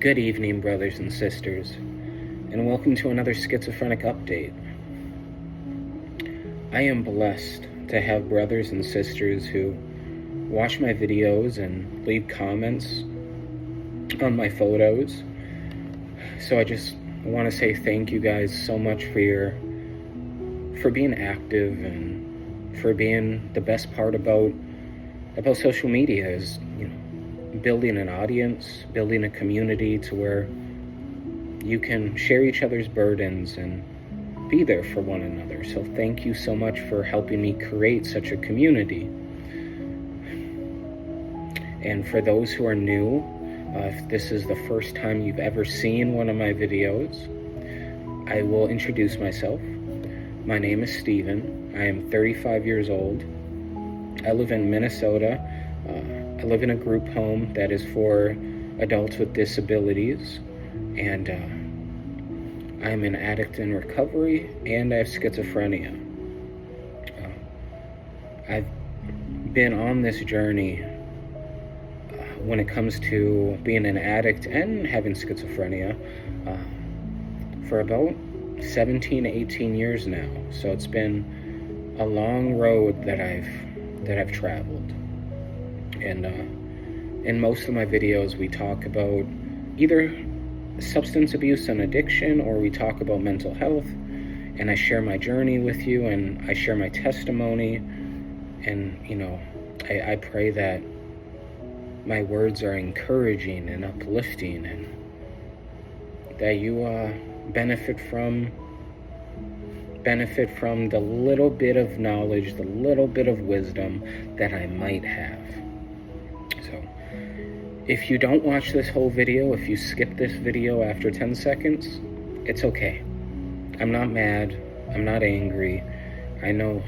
Good evening, brothers and sisters, and welcome to another Schizophrenic update. I am blessed to have brothers and sisters who watch my videos and leave comments on my photos. So I just want to say thank you guys so much for being active and for being the best part about social media is, building an audience, building a community to where you can share each other's burdens and be there for one another. So thank you so much for helping me create such a community. And for those who are new, if this is the first time you've ever seen one of my videos, I will introduce myself. My name is Steven. I am 35 years old. I live in Minnesota. I live in a group home that is for adults with disabilities, and I'm an addict in recovery, and I have schizophrenia. I've been on this journey when it comes to being an addict and having schizophrenia for about 17 to 18 years now. So it's been a long road that I've traveled. And in most of my videos, we talk about either substance abuse and addiction, or we talk about mental health, and I share my journey with you, and I share my testimony, and I pray that my words are encouraging and uplifting, and that you benefit from the little bit of knowledge, the little bit of wisdom that I might have. So if you don't watch this whole video, if you skip this video after 10 seconds, it's okay. I'm not mad. I'm not angry. I know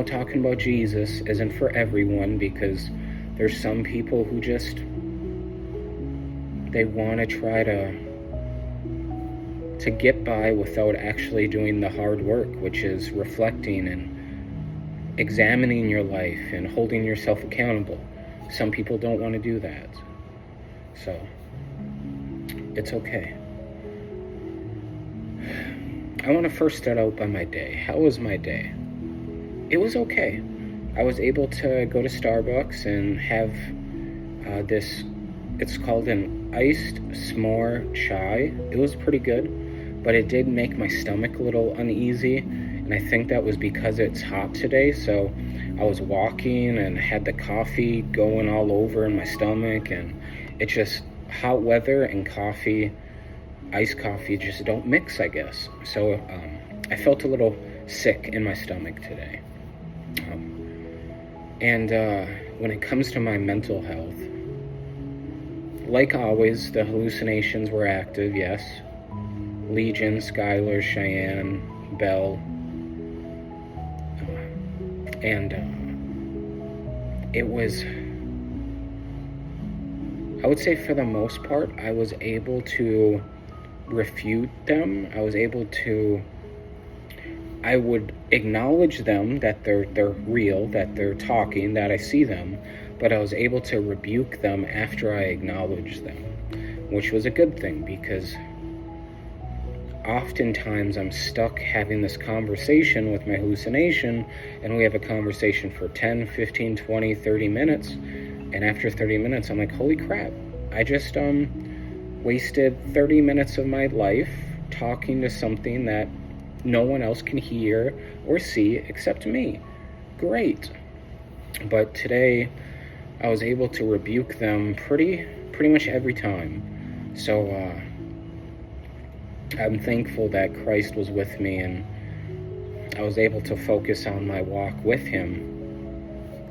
talking about Jesus isn't for everyone, because there's some people who just, they want to try to get by without actually doing the hard work, which is reflecting and examining your life and holding yourself accountable. Some people don't want to do that. So it's okay. I want to first start out by my day. How was my day? It was okay. I was able to go to Starbucks and have this, it's called an iced s'more chai. It was pretty good, but it did make my stomach a little uneasy, and I think that was because it's hot today. So I was walking and had the coffee going all over in my stomach, and it's just hot weather and coffee, iced coffee, just don't mix, I guess. So I felt a little sick in my stomach today. And when it comes to my mental health, like always, the hallucinations were active, yes. Legion, Skylar, Cheyenne, Belle. And it was, I would say for the most part, I was able to refute them. I would acknowledge them, that they're real, that they're talking, that I see them, but I was able to rebuke them after I acknowledged them, which was a good thing, because oftentimes I'm stuck having this conversation with my hallucination, and we have a conversation for 10, 15, 20, 30 minutes, and after 30 minutes I'm like, holy crap, I just wasted 30 minutes of my life talking to something that no one else can hear or see except me. Great. But today I was able to rebuke them pretty much every time. So I'm thankful that Christ was with me, and I was able to focus on my walk with him,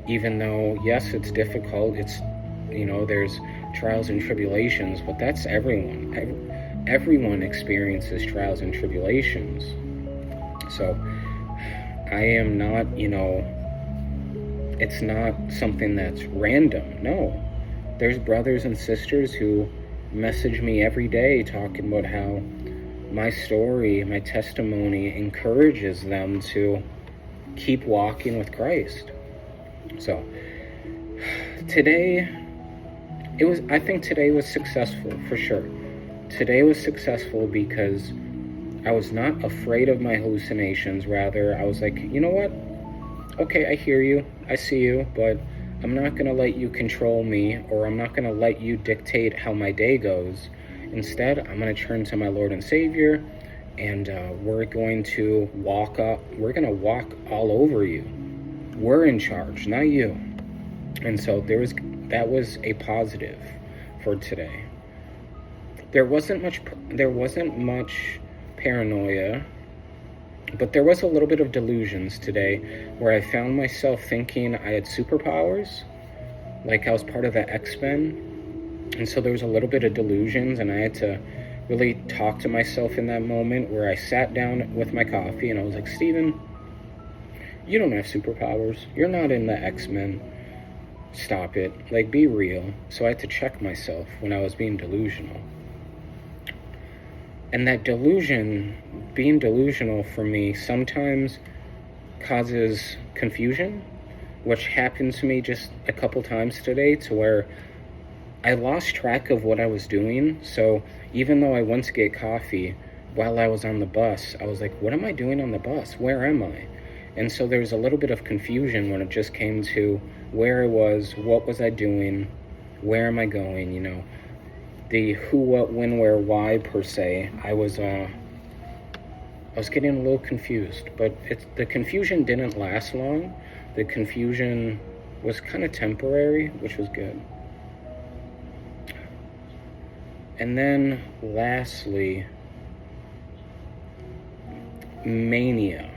even though, yes, it's difficult. It's, there's trials and tribulations, but that's everyone. Everyone experiences trials and tribulations. So I am not, it's not something that's random. No, there's brothers and sisters who message me every day talking about how my story, my testimony encourages them to keep walking with Christ. So today I think today was successful, for sure. Today was successful because I was not afraid of my hallucinations. Rather, I was like, you know what? Okay, I hear you, I see you, but I'm not going to let you control me, or I'm not going to let you dictate how my day goes. Instead, I'm going to turn to my Lord and Savior, and we're going to walk all over you. We're in charge, not you. And so that was a positive for today. There wasn't much paranoia, but there was a little bit of delusions today, where I found myself thinking I had superpowers, like I was part of the X-Men. And so there was a little bit of delusions, and I had to really talk to myself in that moment, where I sat down with my coffee and I was like, Steven, you don't have superpowers. You're not in the X-Men. Stop it. Like, be real. So I had to check myself when I was being delusional. And that being delusional for me, sometimes causes confusion, which happened to me just a couple times today, to where I lost track of what I was doing. So even though I went to get coffee, while I was on the bus, I was like, what am I doing on the bus? Where am I? And so there was a little bit of confusion when it just came to where I was, what was I doing, where am I going, the who, what, when, where, why, per se. I was getting a little confused, but the confusion didn't last long. The confusion was kind of temporary, which was good. And then lastly, mania.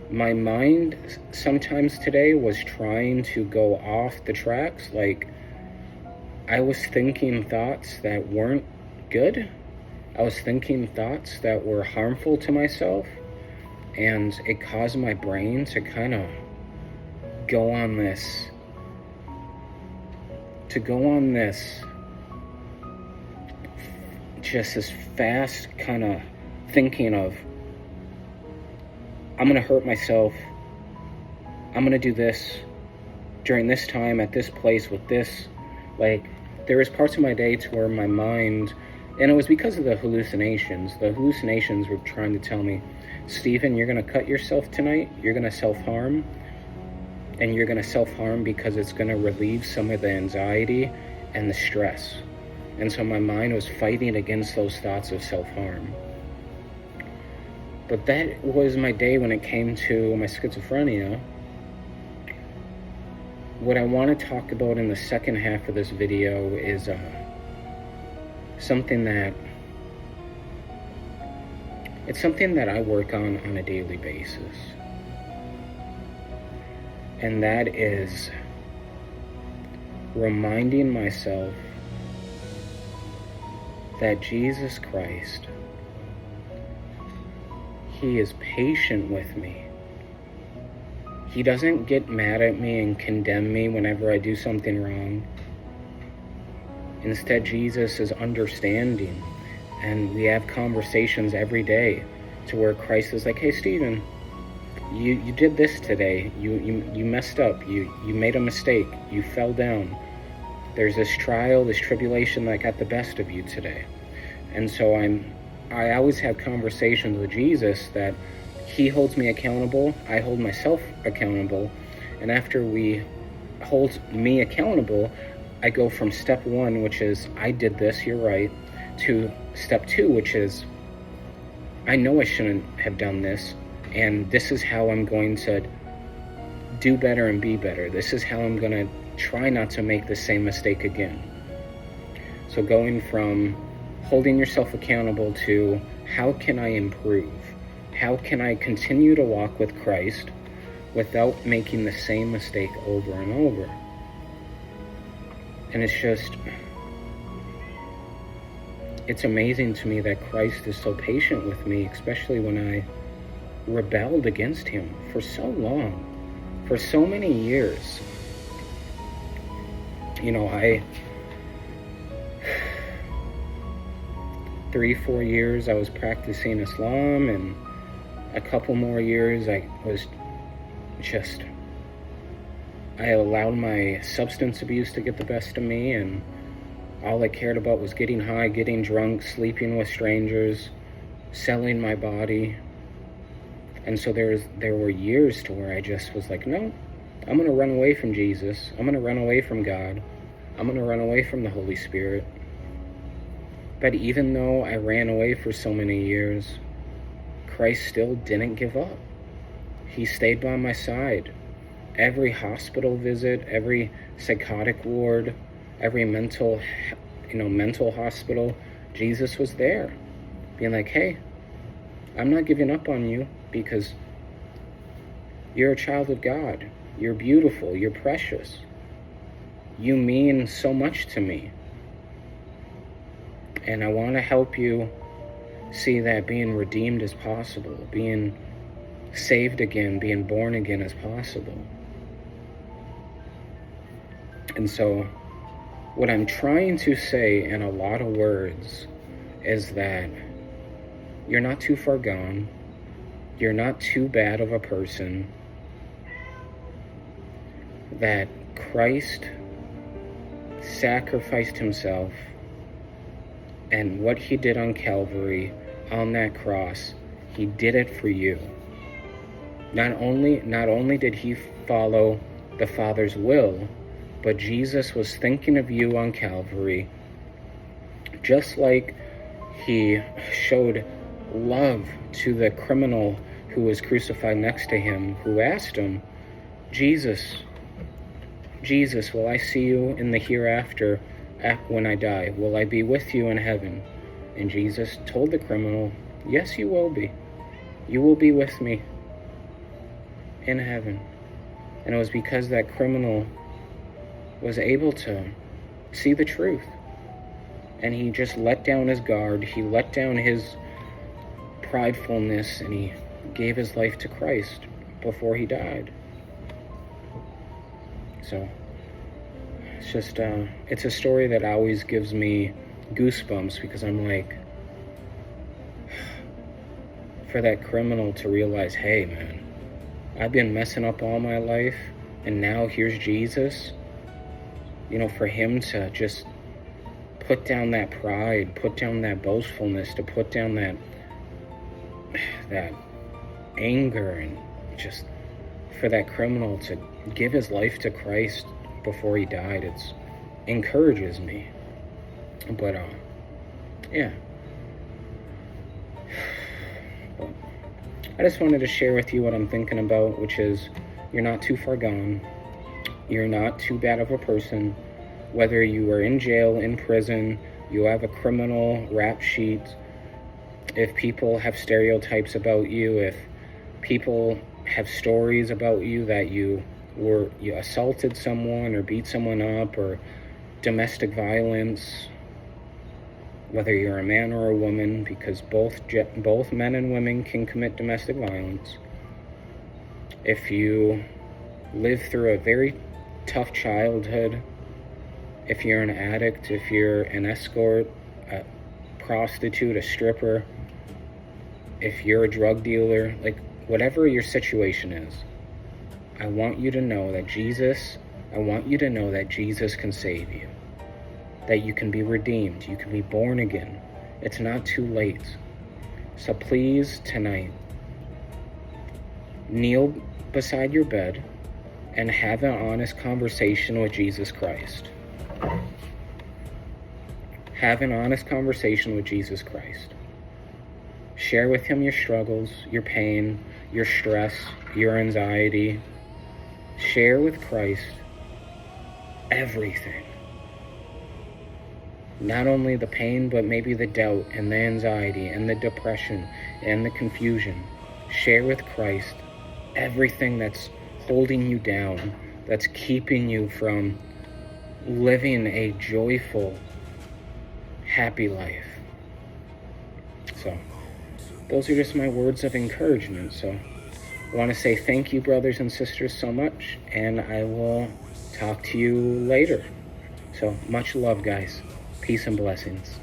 My mind sometimes today was trying to go off the tracks. Like, I was thinking thoughts that weren't good. I was thinking thoughts that were harmful to myself, and it caused my brain to kind of go on this just this fast kind of thinking of, I'm going to hurt myself, I'm going to do this during this time, at this place, with this. Like, there was parts of my day to where my mind, and it was because of the hallucinations. The hallucinations were trying to tell me, Stephen, you're going to cut yourself tonight, you're going to self-harm, and you're going to self-harm because it's going to relieve some of the anxiety and the stress. And so my mind was fighting against those thoughts of self-harm. But that was my day when it came to my schizophrenia. What I want to talk about in the second half of this video is something that I work on a daily basis. And that is reminding myself that Jesus Christ, He is patient with me. He doesn't get mad at me and condemn me whenever I do something wrong. Instead, Jesus is understanding, and we have conversations every day to where Christ is like, hey, Stephen, you did this today. You messed up. You made a mistake. You fell down. There's this trial, this tribulation that got the best of you today. And so I always have conversations with Jesus that He holds me accountable, I hold myself accountable, and after we hold me accountable, I go from step 1, which is, I did this, you're right, to step 2, which is, I know I shouldn't have done this, and this is how I'm going to do better and be better. This is how I'm going to try not to make the same mistake again. So going from holding yourself accountable to, how can I improve? How can I continue to walk with Christ without making the same mistake over and over? And it's amazing to me that Christ is so patient with me, especially when I rebelled against Him for so long, for so many years. 3-4 years I was practicing Islam, and a couple more years I was just I allowed my substance abuse to get the best of me, and all I cared about was getting high, getting drunk, sleeping with strangers, selling my body. And so there were years to where I just was like, no, I'm going to run away from Jesus. I'm going to run away from God. I'm going to run away from the Holy Spirit. But even though I ran away for so many years, Christ still didn't give up. He stayed by my side. Every hospital visit, every psychotic ward, every mental hospital, Jesus was there, being like, hey, I'm not giving up on you because you're a child of God. You're beautiful. You're precious. You mean so much to me. And I want to help you see that being redeemed is possible, being saved again, being born again is possible. And so what I'm trying to say in a lot of words is that you're not too far gone. You're not too bad of a person. That Christ sacrificed himself, and what he did on Calvary, on that cross, he did it for you. Not only did he follow the Father's will, but Jesus was thinking of you on Calvary, just like he showed love to the criminal who was crucified next to him, who asked him, Jesus, will I see you in the hereafter when I die? Will I be with you in heaven? And Jesus told the criminal, yes, you will be. You will be with me in heaven. And it was because that criminal was able to see the truth. And he just let down his guard. He let down his pridefulness, and he gave his life to Christ before he died. So it's just, it's a story that always gives me goosebumps, because I'm like, for that criminal to realize, hey man, I've been messing up all my life, and now here's Jesus. For him to just put down that pride, put down that boastfulness, to put down that anger, and just for that criminal to give his life to Christ before he died, it encourages me. But yeah. But I just wanted to share with you what I'm thinking about, which is, you're not too far gone. You're not too bad of a person. Whether you are in jail, in prison, you have a criminal rap sheet, if people have stereotypes about you, if people have stories about you that you assaulted someone or beat someone up, or domestic violence, whether you're a man or a woman, because both men and women can commit domestic violence. If you live through a very tough childhood, if you're an addict, if you're an escort, a prostitute, a stripper, if you're a drug dealer, like whatever your situation is, I want you to know that Jesus can save you, that you can be redeemed, you can be born again. It's not too late. So please, tonight, kneel beside your bed and have an honest conversation with Jesus Christ. Have an honest conversation with Jesus Christ. Share with him your struggles, your pain, your stress, your anxiety. Share with Christ everything. Not only the pain, but maybe the doubt and the anxiety and the depression and the confusion. Share with Christ everything that's holding you down, that's keeping you from living a joyful, happy life. So those are just my words of encouragement. So I want to say thank you, brothers and sisters, so much, and I will talk to you later. So much love, guys. Peace and blessings.